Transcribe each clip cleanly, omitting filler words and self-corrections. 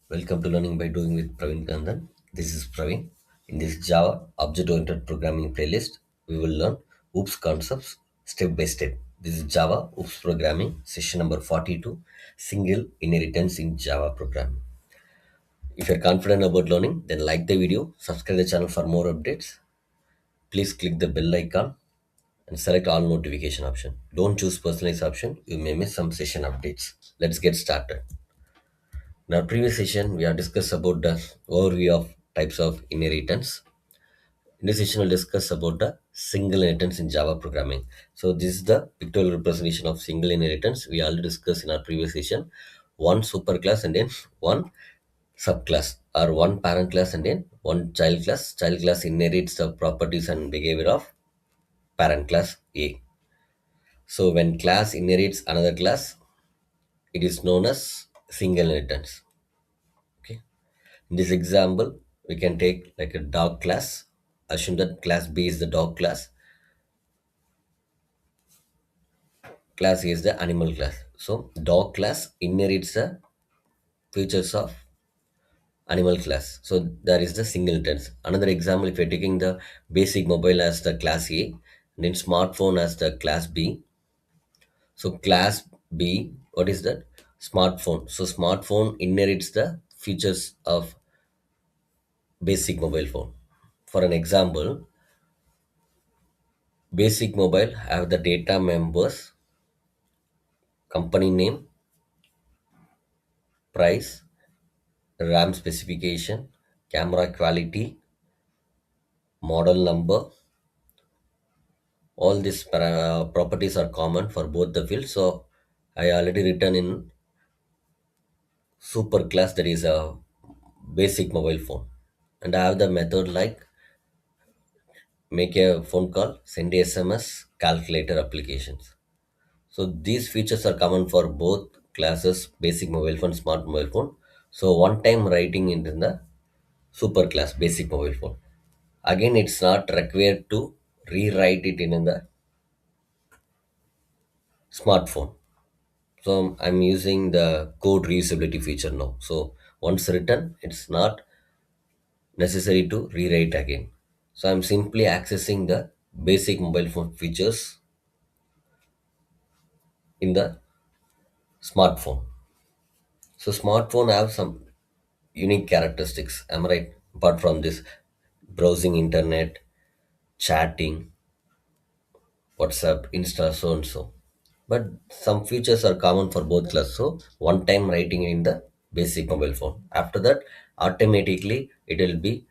Welcome to Learning by Doing with Praveen Kandan. This is Praveen. In this Java object oriented programming playlist, we will learn OOPS concepts step by step. This is Java OOPS programming session number 42, single inheritance in Java programming. If you're confident about learning, then like the video, subscribe the channel for more updates. Please click the bell icon and select all notification option. Don't choose personalized option, you may miss some session updates. Let's get started. In our previous session, we have discussed about the overview of types of inheritance. In this session, we'll discuss about the single inheritance in Java programming. So this is the pictorial representation of single inheritance. We already discussed in our previous session. One superclass and then one subclass, or one parent class and then one child class. Child class inherits the properties and behavior of parent class A. So when class inherits another class, it is known as single inheritance. Okay. In this example, we can take like a dog class. Assume that class B is the dog class, class A is the animal class. So dog class inherits the features of animal class. So there is the single instance. Another example, if you're taking the basic mobile as the class A, and then smartphone as the class B. So class B, what is that? Smartphone. So smartphone inherits the features of basic mobile phone. For an example, basic mobile have the data members, company name, price, RAM specification, camera quality, model number. All these properties are common for both the fields. So I already written in super class that is a basic mobile phone. And I have the method like make a phone call, send a SMS, calculator applications. So these features are common for both classes, basic mobile phone, smart mobile phone. So one time writing it in the super class, basic mobile phone. Again, it's not required to rewrite it in the smartphone. So I'm using the code reusability feature now. So once written, it's not necessary to rewrite again. So I'm simply accessing the basic mobile phone features in the smartphone. So smartphone have some unique characteristics. Am I right? Apart from this, browsing internet, chatting, WhatsApp, Insta, so and so. But some features are common for both class. So one time writing in the basic mobile phone. After that, automatically it will be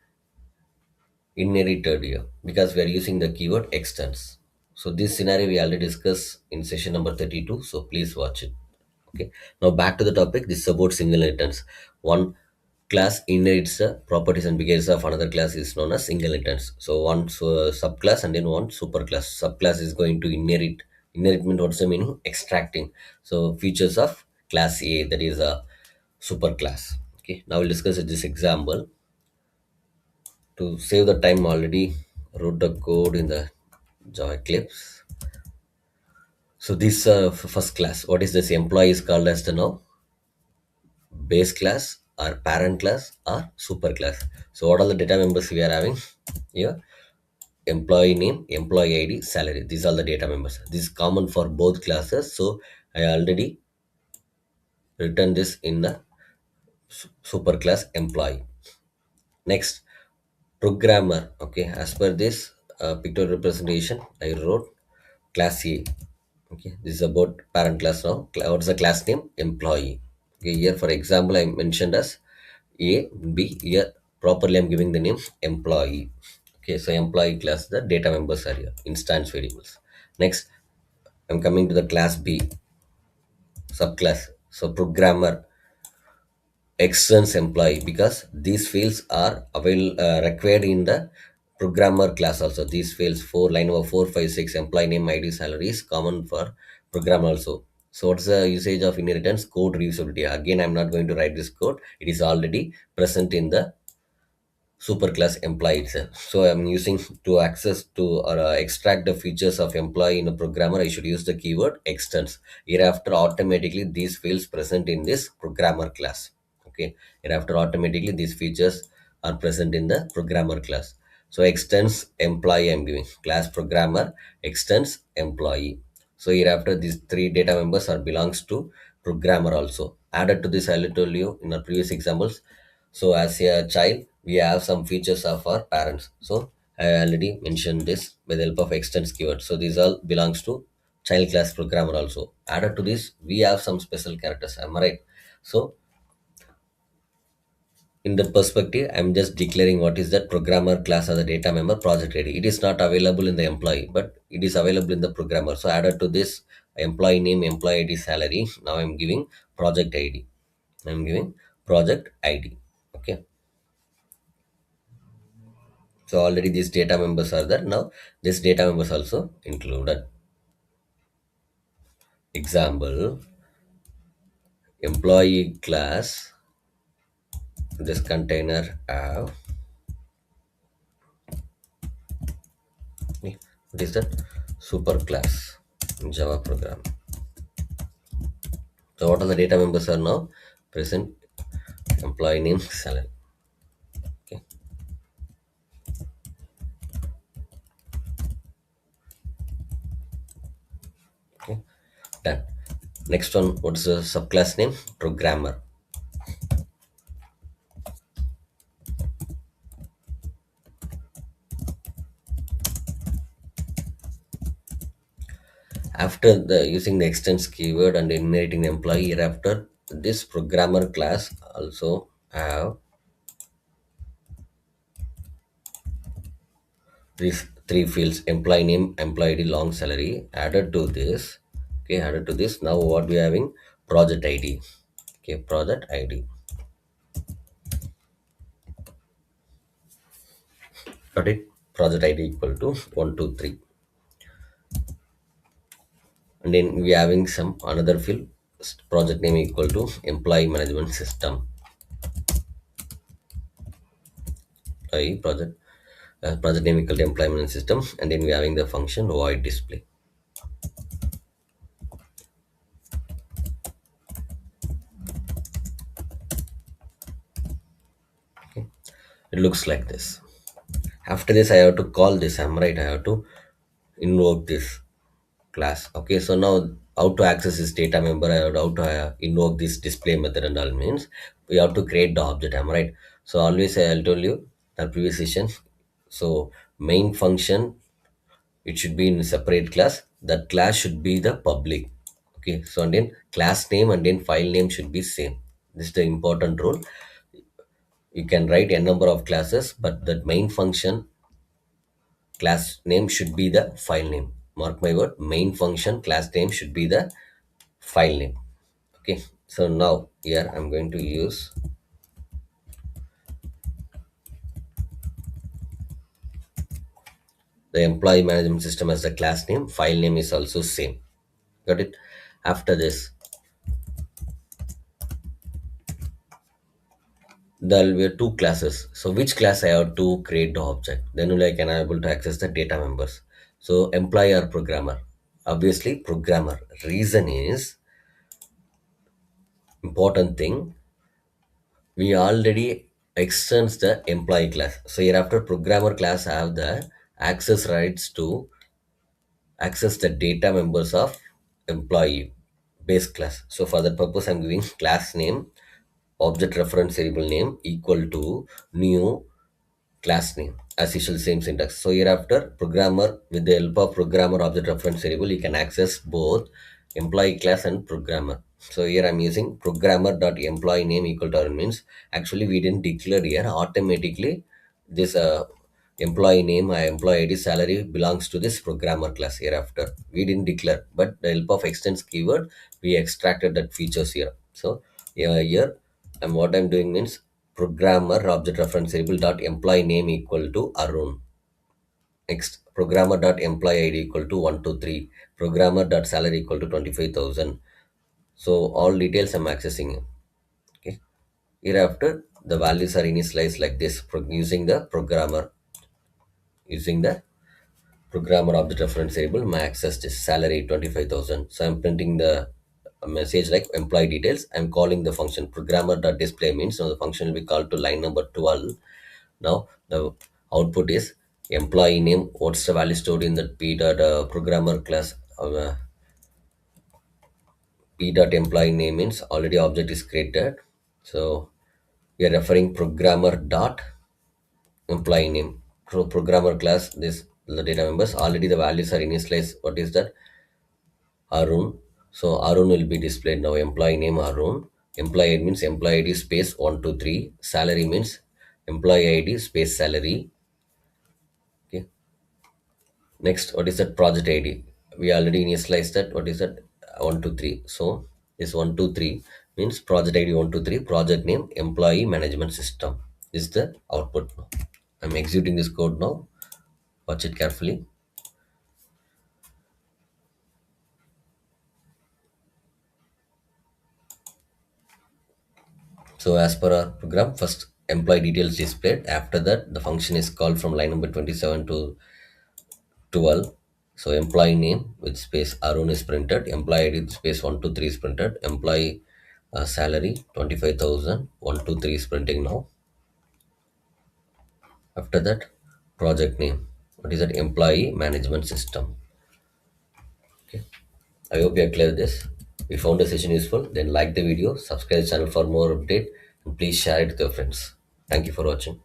inherited here because we are using the keyword extends. So this scenario we already discussed in session number 32. So please watch it. Okay. Now back to the topic. This is about single inheritance. One class inherits the properties and behaviors of another class is known as single inheritance. So one subclass and then one superclass. Subclass is going to inherit. Inheritment, what's the meaning? Extracting. So features of class A, that is a superclass. Okay. Now we'll discuss this example. To save the time, already wrote the code in the Java Eclipse. So this first class, what is this? Employee is called as the now base class or parent class or super class. So what are the data members we are having here? Employee name, employee ID, salary. These are the data members. This is common for both classes. So I already written this in the super class employee. Next, programmer. Okay, as per this pictorial representation, I wrote class A. Okay, this is about parent class now. What's the class name? Employee. Okay, here for example, I mentioned as A, B. Here properly I'm giving the name employee. Okay, so employee class, the data members are here, instance variables. Next, I'm coming to the class B subclass. So programmer extends employee because these fields are required in the programmer class also. These fields four line over 456 employee name ID salary is common for programmer also. So what's the usage of inheritance? Code reusability. Again, I'm not going to write this code. It is already present in the superclass employee itself. So I'm using to access to or extract the features of employee in a programmer. I should use the keyword extends. Hereafter, automatically these fields present in this programmer class. Okay, hereafter automatically these features are present in the programmer class. So extends employee I'm giving class programmer extends employee. So hereafter these three data members are belongs to programmer also. Added to this, I told you in our previous examples. So as a child, we have some features of our parents. So I already mentioned this with the help of extends keyword. So these all belongs to child class programmer also. Added to this, we have some special characters. Am I right? So in that perspective, I'm just declaring what is that programmer class as a data member project ID. It is not available in the employee, but it is available in the programmer. So added to this employee name, employee ID, salary. Now I'm giving project ID. I'm giving project ID. Okay. So already these data members are there. Now this data members also included. Example, employee class. This container have what is that? Super class Java program. So what are the data members are now present? Employee name, salary. Okay, okay, done. Next one, what is the subclass name? Programmer. After the using the extends keyword and inheriting the employee, hereafter this programmer class also have these three fields: employee name, employee ID, long salary. Added to this, okay, added to this. Now what we having? Project ID. Okay, project ID. Got it? Project ID equal to 123, and then we having some another field, project name equal to employee management system. Project project name equal to employee management system, and then we having the function void display. It looks like this. After this, I have to call this. I'm right. I have to invoke this class. Okay, so now how to access this data member? I have how to invoke this display method and all means we have to create the object. I'm right. So always I'll tell you the previous session. So main function, it should be in a separate class. That class should be the public. Okay, so and then class name and then file name should be same. This is the important rule. You can write a number of classes, but the main function class name should be the file name. Mark my word, main function class name should be the file name. Okay, so now here I'm going to use the employee management system as the class name. File name is also same. Got it? After this, there will be two classes. So which class I have to create the object? Then only I can able to access the data members. So employee or programmer? Obviously programmer. Reason is important thing. We already extends the employee class. So hereafter programmer class have the access rights to access the data members of employee base class. So for that purpose, I'm giving class name object reference variable name equal to new class name. As usual, same syntax. So hereafter, programmer with the help of programmer object reference variable, you can access both employee class and programmer. So here I'm using programmer dot employee name equal to means actually we didn't declare here automatically this employee name, employee ID, salary belongs to this programmer class. Hereafter we didn't declare, but the help of extends keyword we extracted that features here. So here and what I'm doing means programmer object reference variable dot employee name equal to Arun. Next, programmer dot employee ID equal to 123. Programmer dot salary equal to 25,000. So all details I'm accessing. Okay. Hereafter, the values are initialized like this using the programmer object reference variable. My access is salary 25,000. So I'm printing the a message like employee details. I'm calling the function programmer.display means now the function will be called to line number 12. Now the output is employee name. What's the value stored in that p dot programmer class? P dot employee name means already object is created. So we are referring programmer dot employee name. Programmer class, this the data members already the values are initialized. What is that? Arun. So Arun will be displayed now. Employee name Arun. Employee ID means employee ID space 123. Salary means employee ID space salary. Okay. Next, what is that project ID? We already initialized that. What is that? 123. So this 123 means project ID 123. Project name employee management system is the output now. I'm executing this code now. Watch it carefully. So as per our program, first employee details displayed. After that, the function is called from line number 27 to 12. So employee name with space Arun is printed. Employee ID with space 123 is printed. Employee salary 25,000. 123 is printing now. After that, project name. What is that? Employee management system. Okay. I hope you are clear with this. If you found the session useful, then like the video, subscribe the channel for more update, and please share it with your friends. Thank you for watching.